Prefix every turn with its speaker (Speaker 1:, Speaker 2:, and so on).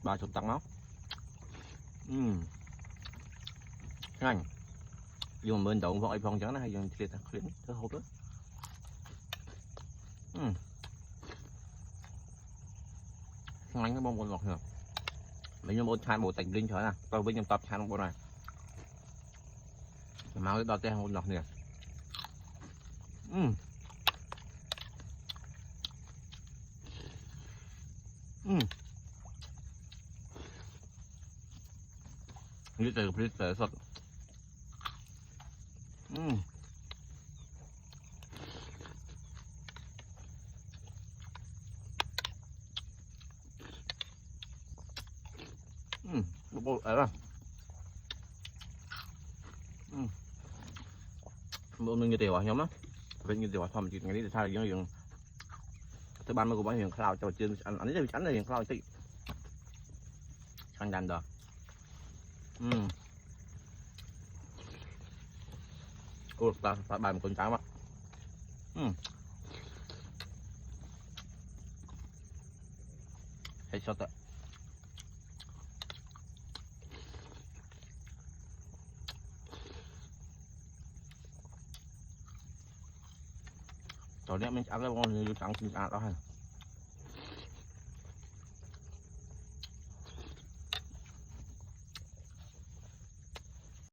Speaker 1: 30 tấn máu. Nhanh dùng bên đậu vội phong trắng này dùng thiệt khuyến thứ hộp đó. Nhanh cái bông con ngọt nữa mấy nhóm bốn chan bộ tạch linh trời nè tôi với nhóm tập chan bộ này máu cái đo tên một ngọt nè. Lít sật. Bộ ấy là bộ mình như tiểu à nhóm á bên như tiểu thầm chỉ ngày đi thay những chuyện thứ ba mới của bảo hiểm cloud cho chơi anh ấy tránh này cloud tí ăn đàn rồi. Ủa ta phải bài một con trắng á. Hay sao ta rồi đấy mình ăn cái con trắng đó hay